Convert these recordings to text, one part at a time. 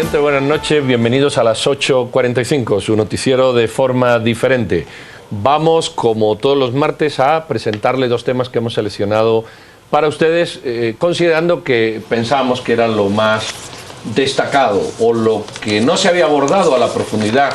Gente, buenas noches, bienvenidos a las 8:45, su noticiero de forma diferente. Vamos, como todos los martes, a presentarle dos temas que hemos seleccionado para ustedes, considerando que pensábamos que era lo más destacado o lo que no se había abordado a la profundidad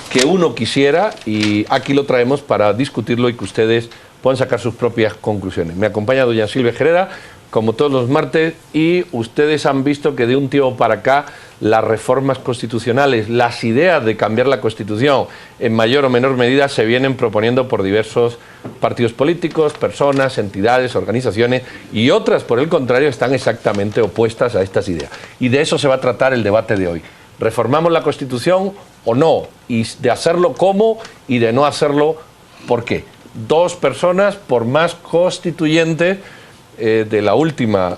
que uno quisiera, y aquí lo traemos para discutirlo y que ustedes puedan sacar sus propias conclusiones. Me acompaña doña Silvia Herrera, como todos los martes, y ustedes han visto que de un tiempo para acá las reformas constitucionales, las ideas de cambiar la Constitución en mayor o menor medida se vienen proponiendo por diversos partidos políticos, personas, entidades, organizaciones, y otras, por el contrario, están exactamente opuestas a estas ideas. Y de eso se va a tratar el debate de hoy. ¿Reformamos la Constitución o no? Y de hacerlo, ¿cómo? Y de no hacerlo, ¿por qué? Dos personas, por más constituyentes de la última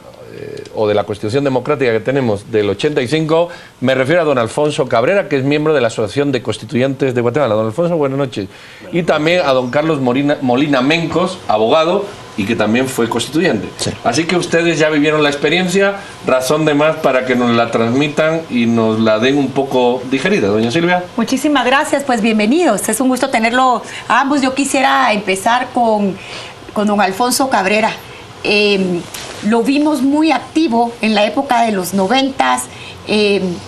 o de la Constitución Democrática que tenemos del 85, me refiero a don Alfonso Cabrera, que es miembro de la Asociación de Constituyentes de Guatemala. Don Alfonso, buenas noches. Y también a don Carlos Molina Mencos, abogado, y que también fue constituyente. Sí. Así que ustedes ya vivieron la experiencia, razón de más para que nos la transmitan y nos la den un poco digerida. Doña Silvia. Muchísimas gracias, pues bienvenidos. Es un gusto tenerlo a ambos. Yo quisiera empezar con don Alfonso Cabrera. Lo vimos muy activo en la época de los 90s,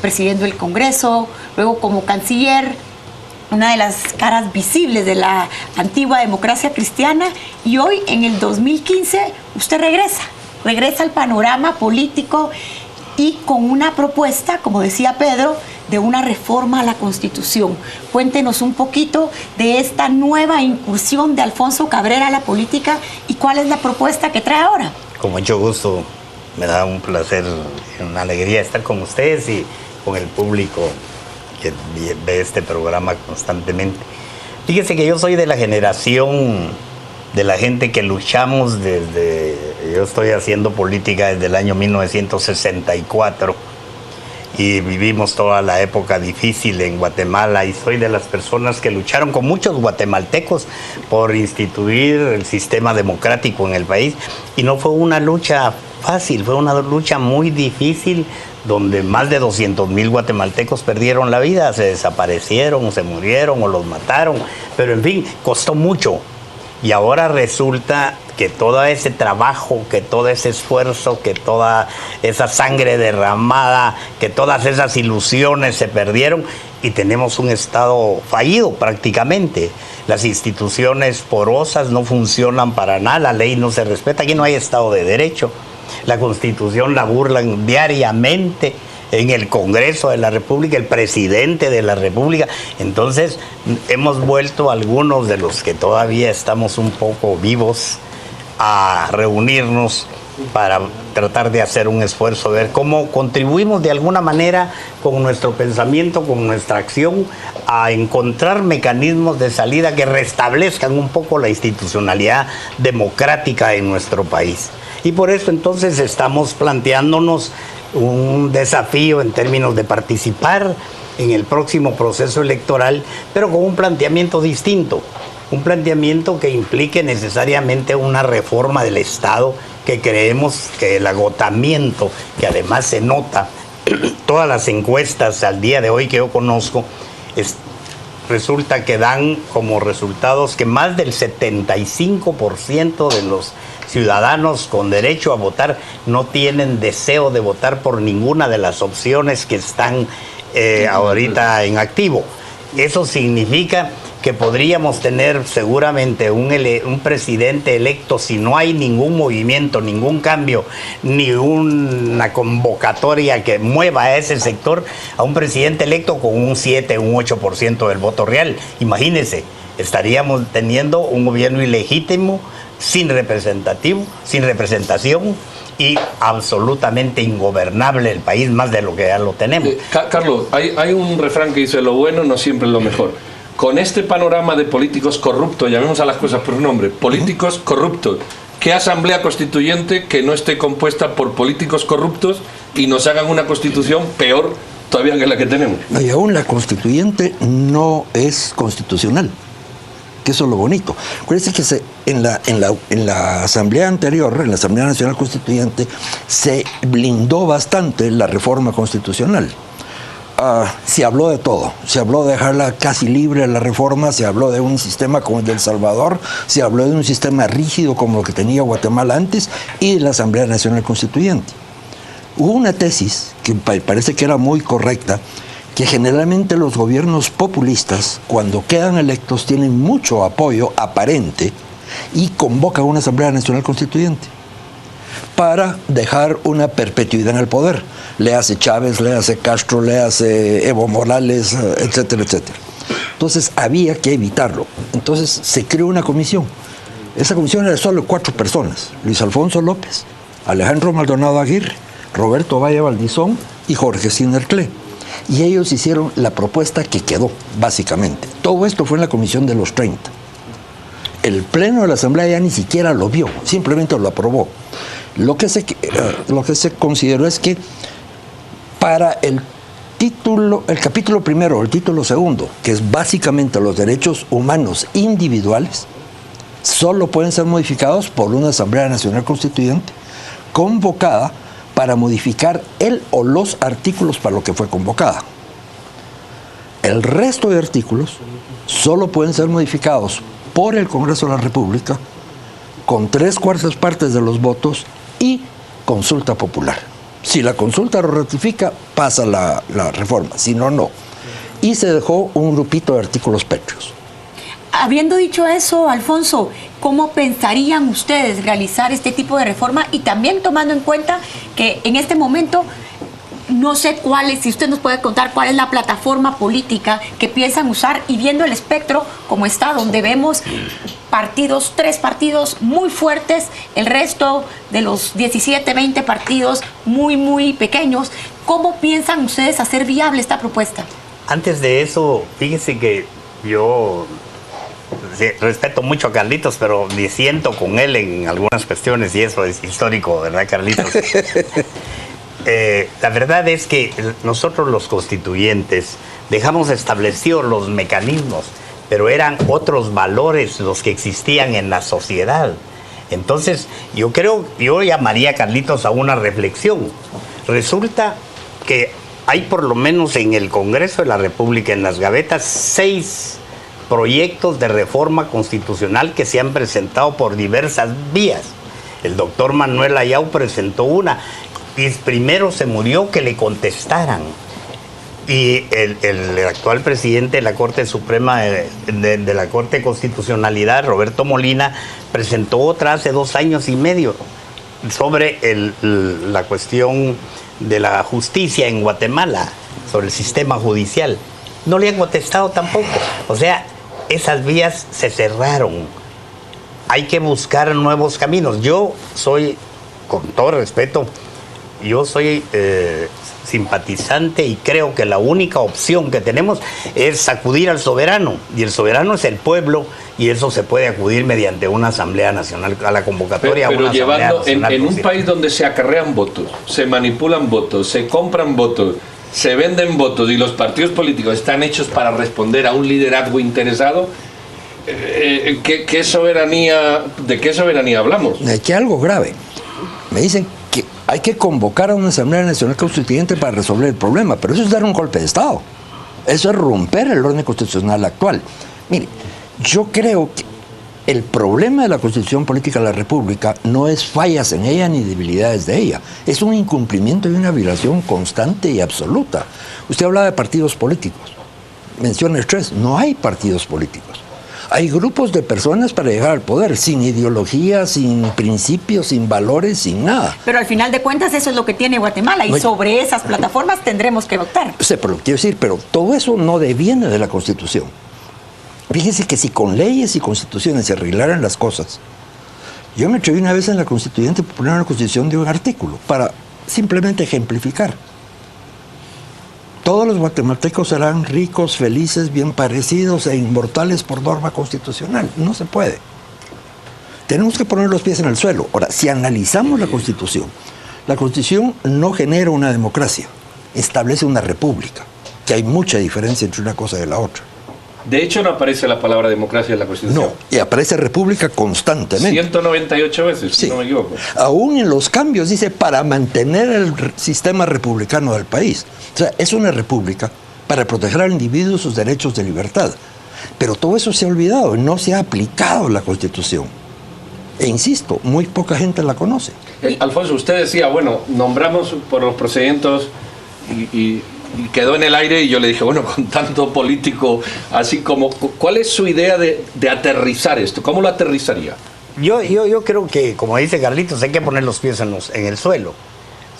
presidiendo el Congreso, luego como canciller, una de las caras visibles de la antigua democracia cristiana, y hoy en el 2015 usted regresa al panorama político y con una propuesta, como decía Pedro, de una reforma a la Constitución. Cuéntenos un poquito de esta nueva incursión de Alfonso Cabrera a la política y cuál es la propuesta que trae ahora. Con mucho gusto, me da un placer, una alegría estar con ustedes y con el público que ve este programa constantemente. Fíjese que yo soy de la generación de la gente que luchamos yo estoy haciendo política desde el año 1964 y vivimos toda la época difícil en Guatemala, y soy de las personas que lucharon con muchos guatemaltecos por instituir el sistema democrático en el país, y no fue una lucha fácil, fue una lucha muy difícil, donde más de 200,000 guatemaltecos perdieron la vida, se desaparecieron, se murieron o los mataron, pero en fin, costó mucho. Y ahora resulta que todo ese trabajo, que todo ese esfuerzo, que toda esa sangre derramada, que todas esas ilusiones se perdieron y tenemos un Estado fallido prácticamente. Las instituciones porosas no funcionan para nada, la ley no se respeta, aquí no hay Estado de Derecho. La Constitución la burlan diariamente en el Congreso de la República, el presidente de la República. Entonces hemos vuelto, algunos de los que todavía estamos un poco vivos, a reunirnos para tratar de hacer un esfuerzo, ver cómo contribuimos de alguna manera con nuestro pensamiento, con nuestra acción, a encontrar mecanismos de salida que restablezcan un poco la institucionalidad democrática en nuestro país. Y por eso entonces estamos planteándonos un desafío en términos de participar en el próximo proceso electoral, pero con un planteamiento distinto, un planteamiento que implique necesariamente una reforma del Estado, que creemos que el agotamiento, que además se nota, todas las encuestas al día de hoy que yo conozco, resulta que dan como resultados que más del 75% de los ciudadanos con derecho a votar no tienen deseo de votar por ninguna de las opciones que están ahorita en activo. Eso significa que podríamos tener seguramente un presidente electo, si no hay ningún movimiento, ningún cambio, ni una convocatoria que mueva a ese sector, a un presidente electo con un 7, un 8% del voto real. Imagínense, estaríamos teniendo un gobierno ilegítimo, sin representación y absolutamente ingobernable el país, más de lo que ya lo tenemos. Carlos, hay un refrán que dice: lo bueno no siempre es lo mejor. Con este panorama de políticos corruptos, llamemos a las cosas por su nombre, políticos corruptos, ¿qué asamblea constituyente que no esté compuesta por políticos corruptos y nos hagan una constitución peor todavía que la que tenemos? Y aún la constituyente no es constitucional, que eso es lo bonito. Acuérdense que en la asamblea anterior, en la Asamblea Nacional Constituyente, se blindó bastante la reforma constitucional. se habló de todo. Se habló de dejarla casi libre la reforma, se habló de un sistema como el de El Salvador, se habló de un sistema rígido como lo que tenía Guatemala antes y de la Asamblea Nacional Constituyente. Hubo una tesis que parece que era muy correcta, que generalmente los gobiernos populistas, cuando quedan electos, tienen mucho apoyo aparente y convocan una Asamblea Nacional Constituyente para dejar una perpetuidad en el poder. Le hace Chávez, le hace Castro, le hace Evo Morales, etcétera, etcétera. Entonces había que evitarlo. Entonces se creó una comisión. Esa comisión era de solo 4 personas: Luis Alfonso López, Alejandro Maldonado Aguirre, Roberto Valle Valdizón y Jorge Sinercle. Y ellos hicieron la propuesta que quedó, básicamente. Todo esto fue en la comisión de los 30. El pleno de la Asamblea ya ni siquiera lo vio, simplemente lo aprobó. Lo que se consideró es que para el capítulo primero o el título segundo, que es básicamente los derechos humanos individuales, solo pueden ser modificados por una Asamblea Nacional Constituyente convocada para modificar el o los artículos para lo que fue convocada. El resto de artículos solo pueden ser modificados por el Congreso de la República con 3/4 partes de los votos y consulta popular. Si la consulta lo ratifica, pasa la reforma, si no, no. Y se dejó un grupito de artículos pétreos. Habiendo dicho eso, Alfonso, ¿cómo pensarían ustedes realizar este tipo de reforma? Y también tomando en cuenta que en este momento, no sé cuál es, si usted nos puede contar cuál es la plataforma política que piensan usar, y viendo el espectro como está, donde vemos partidos, 3 partidos muy fuertes, el resto de los 17, 20 partidos muy, muy pequeños, ¿cómo piensan ustedes hacer viable esta propuesta? Antes de eso, fíjese que yo respeto mucho a Carlitos, pero disiento con él en algunas cuestiones, y eso es histórico, ¿verdad, Carlitos? La verdad es que nosotros los constituyentes dejamos establecidos los mecanismos, pero eran otros valores los que existían en la sociedad. Entonces, yo llamaría a Carlitos a una reflexión. Resulta que hay por lo menos en el Congreso de la República, en las gavetas, 6 proyectos de reforma constitucional que se han presentado por diversas vías. El doctor Manuel Ayau presentó una, y primero se murió que le contestaran. Y el actual presidente de la Corte Suprema de la Corte de Constitucionalidad, Roberto Molina, presentó otra hace 2 años y medio sobre la cuestión de la justicia en Guatemala, sobre el sistema judicial. No le han contestado tampoco. O sea, esas vías se cerraron. Hay que buscar nuevos caminos. Yo soy, con todo respeto, yo soy simpatizante y creo que la única opción que tenemos es sacudir al soberano, y el soberano es el pueblo, y eso se puede acudir mediante una Asamblea Nacional, a la convocatoria. Pero una llevando en un Nacional país donde se acarrean votos, se manipulan votos, se compran votos, se venden votos, y los partidos políticos están hechos para responder a un liderazgo interesado, ¿de qué soberanía hablamos? Aquí hay algo grave. Me dicen que hay que convocar a una Asamblea Nacional Constituyente para resolver el problema, pero eso es dar un golpe de Estado. Eso es romper el orden constitucional actual. Mire, yo creo que el problema de la Constitución Política de la República no es fallas en ella ni debilidades de ella. Es un incumplimiento y una violación constante y absoluta. Usted habla de partidos políticos. Menciona 3. No hay partidos políticos. Hay grupos de personas para llegar al poder, sin ideología, sin principios, sin valores, sin nada. Pero al final de cuentas eso es lo que tiene Guatemala, y sobre esas plataformas tendremos que votar. Sí, pero quiero decir, pero todo eso no deviene de la Constitución. Fíjense que si con leyes y constituciones se arreglaran las cosas, yo me atreví una vez en la Constituyente a poner una constitución de un artículo para simplemente ejemplificar. Todos los guatemaltecos serán ricos, felices, bien parecidos e inmortales por norma constitucional. No se puede. Tenemos que poner los pies en el suelo. Ahora, si analizamos la Constitución no genera una democracia, establece una república, que hay mucha diferencia entre una cosa y la otra. De hecho, no aparece la palabra democracia en la Constitución. No, y aparece república constantemente. 198 veces, Sí. si no me equivoco. Aún en los cambios dice para mantener el sistema republicano del país. O sea, es una república para proteger al individuo y sus derechos de libertad. Pero todo eso se ha olvidado, no se ha aplicado la Constitución. E insisto, muy poca gente la conoce. Alfonso, usted decía, bueno, nombramos por los procedimientos y quedó en el aire y yo le dije, bueno, con tanto político, así como, ¿cuál es su idea de aterrizar esto? ¿Cómo lo aterrizaría? Yo creo que, como dice Carlitos, hay que poner los pies en el suelo.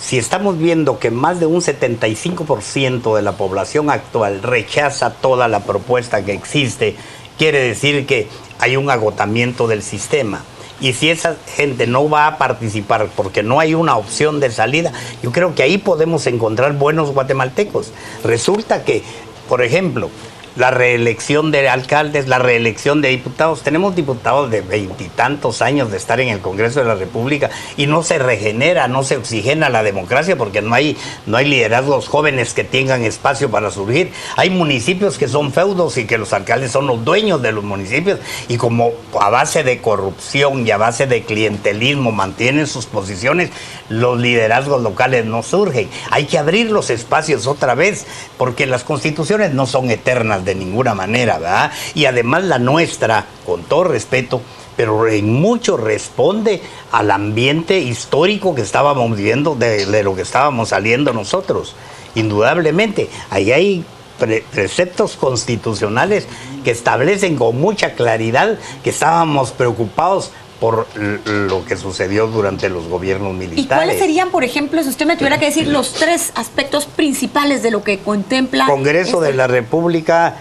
Si estamos viendo que más de un 75% de la población actual rechaza toda la propuesta que existe, quiere decir que hay un agotamiento del sistema. Y si esa gente no va a participar porque no hay una opción de salida, yo creo que ahí podemos encontrar buenos guatemaltecos. Resulta que, por ejemplo, la reelección de alcaldes, la reelección de diputados. Tenemos diputados de 20 y tantos años de estar en el Congreso de la República y no se regenera, no se oxigena la democracia porque no hay liderazgos jóvenes que tengan espacio para surgir. Hay municipios que son feudos y que los alcaldes son los dueños de los municipios y como a base de corrupción y a base de clientelismo mantienen sus posiciones, los liderazgos locales no surgen. Hay que abrir los espacios otra vez porque las constituciones no son eternas de ninguna manera, ¿verdad? Y además la nuestra, con todo respeto, pero en mucho responde al ambiente histórico que estábamos viviendo, de lo que estábamos saliendo nosotros. Indudablemente, ahí hay preceptos constitucionales que establecen con mucha claridad que estábamos preocupados por lo que sucedió durante los gobiernos militares. ¿Y cuáles serían, por ejemplo, si usted me tuviera que decir los 3 aspectos principales de lo que contempla? Congreso de la República,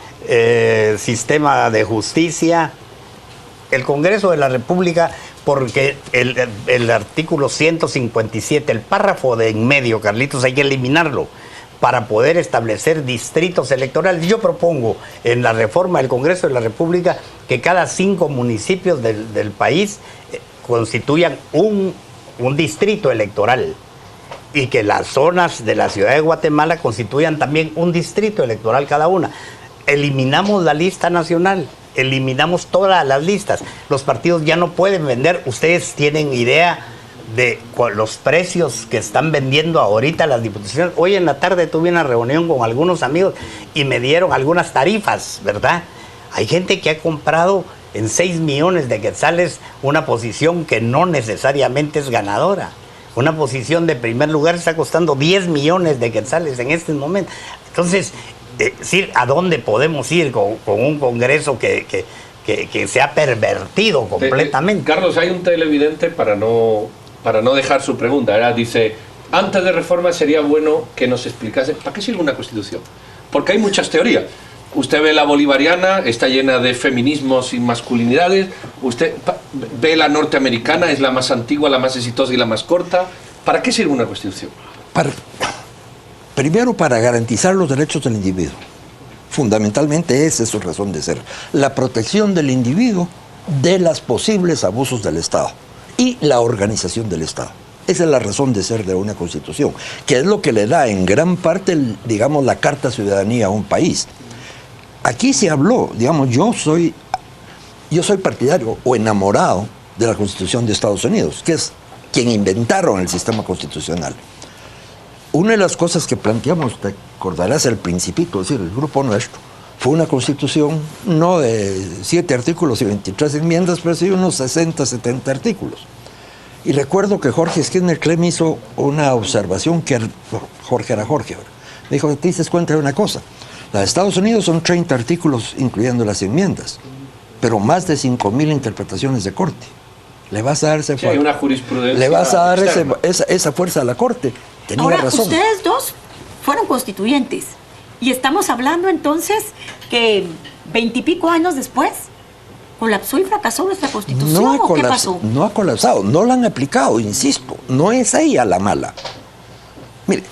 sistema de justicia, el Congreso de la República, porque el artículo 157, el párrafo de en medio, Carlitos, hay que eliminarlo para poder establecer distritos electorales. Yo propongo en la reforma del Congreso de la República que cada 5 municipios del país constituyan un distrito electoral y que las zonas de la ciudad de Guatemala constituyan también un distrito electoral cada una. Eliminamos la lista nacional, eliminamos todas las listas. Los partidos ya no pueden vender. Ustedes tienen idea de los precios que están vendiendo ahorita las diputaciones. Hoy en la tarde tuve una reunión con algunos amigos y me dieron algunas tarifas, ¿verdad? Hay gente que ha comprado en 6 millones de quetzales una posición que no necesariamente es ganadora. Una posición de primer lugar está costando 10 millones de quetzales en este momento. Entonces, ¿a dónde podemos ir con un Congreso que se ha pervertido completamente? Carlos, hay un televidente para no dejar su pregunta, ¿verdad? Dice, antes de reforma sería bueno que nos explicase ¿para qué sirve una constitución? Porque hay muchas teorías. Usted ve la bolivariana, está llena de feminismos y masculinidades. Usted ve la norteamericana, es la más antigua, la más exitosa y la más corta. ¿Para qué sirve una constitución? Primero, para garantizar los derechos del individuo. Fundamentalmente esa es su razón de ser. La protección del individuo de los posibles abusos del Estado y la organización del Estado. Esa es la razón de ser de una constitución, que es lo que le da en gran parte, digamos, la Carta de Ciudadanía a un país. Aquí se habló, digamos, yo soy partidario o enamorado de la Constitución de Estados Unidos, que es quien inventaron el sistema constitucional. Una de las cosas que planteamos, te acordarás el Principito, es decir, el grupo nuestro, fue una constitución no de 7 artículos y 23 enmiendas, pero sí unos 60, 70 artículos. Y recuerdo que Jorge Skinner Clem hizo una observación que Jorge era Jorge ahora. Me dijo, te dices cuenta de una cosa, la de Estados Unidos son 30 artículos incluyendo las enmiendas, pero más de 5,000 interpretaciones de corte. Le vas a dar esa hay una jurisprudencia. Le vas a dar esa fuerza a la corte. Tenía Ahora, razón. ustedes dos fueron constituyentes y estamos hablando entonces que 20 y pico años después colapsó y fracasó nuestra constitución. ¿O qué pasó? No ha colapsado, no la han aplicado, insisto, no es ella la mala. Mire,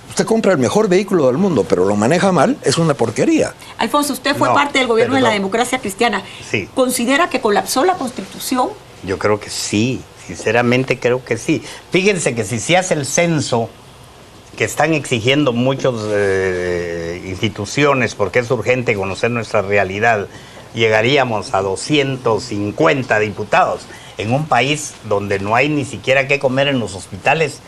usted compra el mejor vehículo del mundo, pero lo maneja mal, es una porquería. Alfonso, usted fue parte del gobierno de la democracia cristiana. Sí. ¿Considera que colapsó la constitución? Yo creo que sí, sinceramente creo que sí. Fíjense que si se hace el censo que están exigiendo muchos instituciones, porque es urgente conocer nuestra realidad, llegaríamos a 250 diputados en un país donde no hay ni siquiera qué comer en los hospitales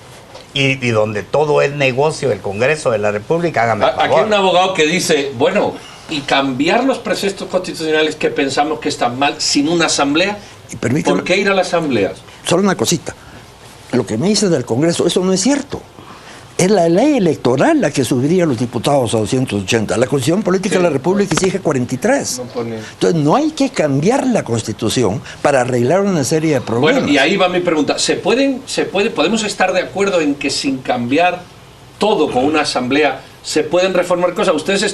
y donde todo es negocio, el Congreso de la República, hágame el favor. Aquí hay un abogado que dice, bueno, ¿y cambiar los preceptos constitucionales que pensamos que están mal sin una asamblea? ¿Por qué ir a la asamblea? Solo una cosita. Lo que me dice del Congreso, eso no es cierto. Es la ley electoral la que subiría a los diputados a 280. La Constitución Política de la República exige 43. Entonces no hay que cambiar la Constitución para arreglar una serie de problemas. Bueno, y ahí va mi pregunta. ¿Podemos estar de acuerdo en que sin cambiar todo con una asamblea se pueden reformar cosas? ¿Ustedes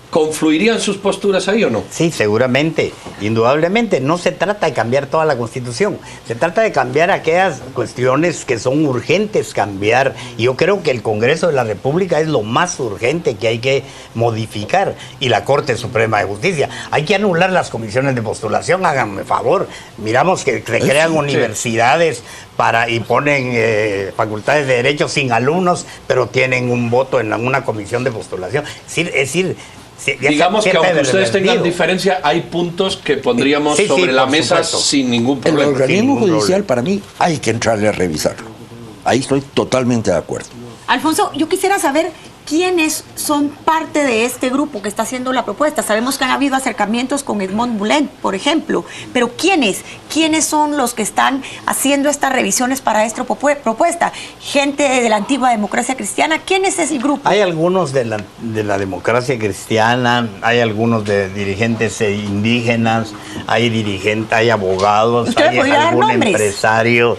confluirían sus posturas ahí o no? Sí, seguramente, indudablemente. No se trata de cambiar toda la Constitución, se trata de cambiar aquellas cuestiones que son urgentes cambiar. Y yo creo que el Congreso de la República es lo más urgente que hay que modificar, y la Corte Suprema de Justicia. Hay que anular las comisiones de postulación, háganme favor. Miramos que se crean universidades y ponen facultades de derecho sin alumnos, pero tienen un voto en una comisión de postulación. Es decir, digamos que aunque ustedes tengan diferencia, hay puntos que pondríamos sobre la mesa sin ningún problema. El organismo judicial, para mí, hay que entrarle a revisarlo. Ahí estoy totalmente de acuerdo. Alfonso, yo quisiera saber quiénes son parte de este grupo que está haciendo la propuesta. Sabemos que han habido acercamientos con Edmond Bullen, por ejemplo, pero ¿quiénes son los que están haciendo estas revisiones para esta propuesta? ¿Gente de la antigua democracia cristiana? ¿Quién es ese grupo? Hay algunos de la democracia cristiana, hay algunos de dirigentes indígenas, hay abogados, hay algún empresario.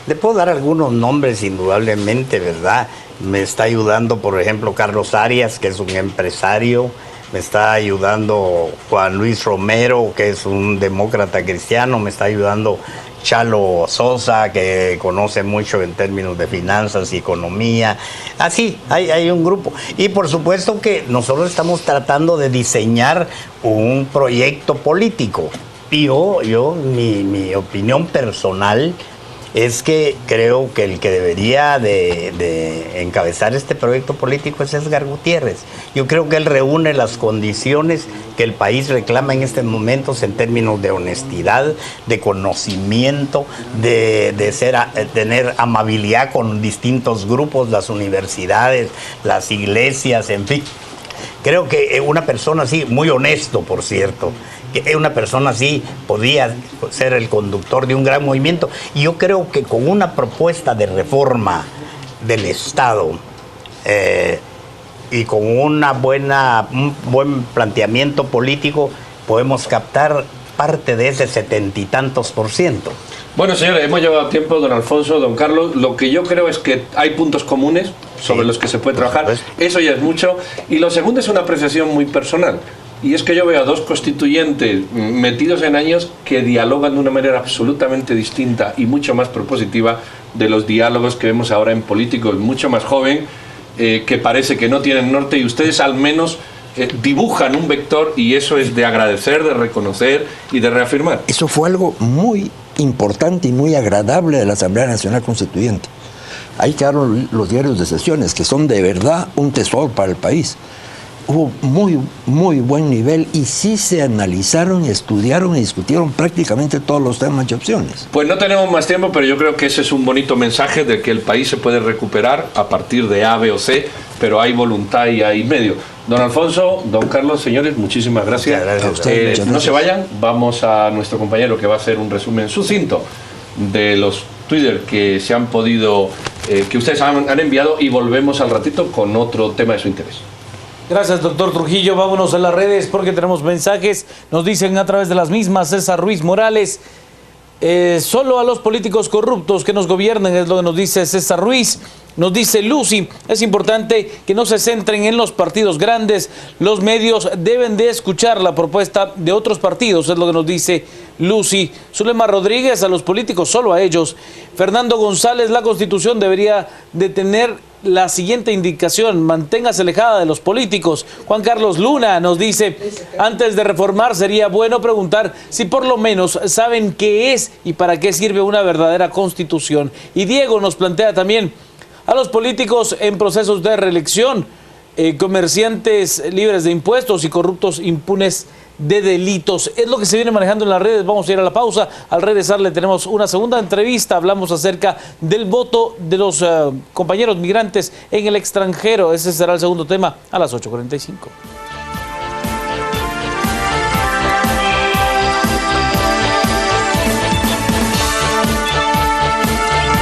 Le puedo dar algunos nombres indudablemente, ¿verdad? Me está ayudando, por ejemplo, Carlos Arias, que es un empresario. Me está ayudando Juan Luis Romero, que es un demócrata cristiano. Me está ayudando Chalo Sosa, que conoce mucho en términos de finanzas y economía. Así, hay un grupo. Y por supuesto que nosotros estamos tratando de diseñar un proyecto político. Y mi opinión personal es que creo que el que debería de encabezar este proyecto político es Edgar Gutiérrez. Yo creo que él reúne las condiciones que el país reclama en estos momentos en términos de honestidad, de conocimiento, de tener amabilidad con distintos grupos, las universidades, las iglesias, en fin. Creo que una persona así, muy honesto, por cierto, que una persona así podía ser el conductor de un gran movimiento. Y yo creo que con una propuesta de reforma del Estado y con un buen planteamiento político, podemos captar parte de ese 70 y tantos %. Bueno, señores, hemos llevado tiempo, don Alfonso, don Carlos. Lo que yo creo es que hay puntos comunes sobre los que se puede trabajar. Eso ya es mucho. Y lo segundo es una apreciación muy personal. Y es que yo veo a dos constituyentes metidos en años que dialogan de una manera absolutamente distinta y mucho más propositiva de los diálogos que vemos ahora en políticos mucho más joven, que parece que no tienen norte, y ustedes al menos dibujan un vector, y eso es de agradecer, de reconocer y de reafirmar. Eso fue algo muy importante y muy agradable de la Asamblea Nacional Constituyente. Ahí quedaron los diarios de sesiones, que son de verdad un tesoro para el país. Hubo muy buen nivel y sí se analizaron, estudiaron y discutieron prácticamente todos los temas y opciones. Pues no tenemos más tiempo, pero yo creo que ese es un bonito mensaje de que el país se puede recuperar a partir de A, B o C, pero hay voluntad y hay medio. Don Alfonso, don Carlos, señores, muchísimas gracias. Gracias a ustedes. No se vayan, vamos a nuestro compañero que va a hacer un resumen sucinto de los Twitter que se han podido, que ustedes han enviado, y volvemos al ratito con otro tema de su interés. Gracias, doctor Trujillo. Vámonos a las redes porque tenemos mensajes. Nos dicen a través de las mismas. César Ruiz Morales: solo a los políticos corruptos que nos gobiernen, es lo que nos dice César Ruiz. Nos dice Lucy: es importante que no se centren en los partidos grandes, los medios deben de escuchar la propuesta de otros partidos, es lo que nos dice Lucy. Zulema Rodríguez: a los políticos, solo a ellos. Fernando González: la Constitución debería de tener la siguiente indicación: manténgase alejada de los políticos. Juan Carlos Luna nos dice: antes de reformar sería bueno preguntar si por lo menos saben qué es y para qué sirve una verdadera constitución. Y Diego nos plantea también: a los políticos en procesos de reelección, comerciantes libres de impuestos y corruptos impunes de delitos. Es lo que se viene manejando en las redes. Vamos a ir a la pausa. Al regresar le tenemos una segunda entrevista. Hablamos acerca del voto de los compañeros migrantes en el extranjero. Ese será el segundo tema a las 8:45.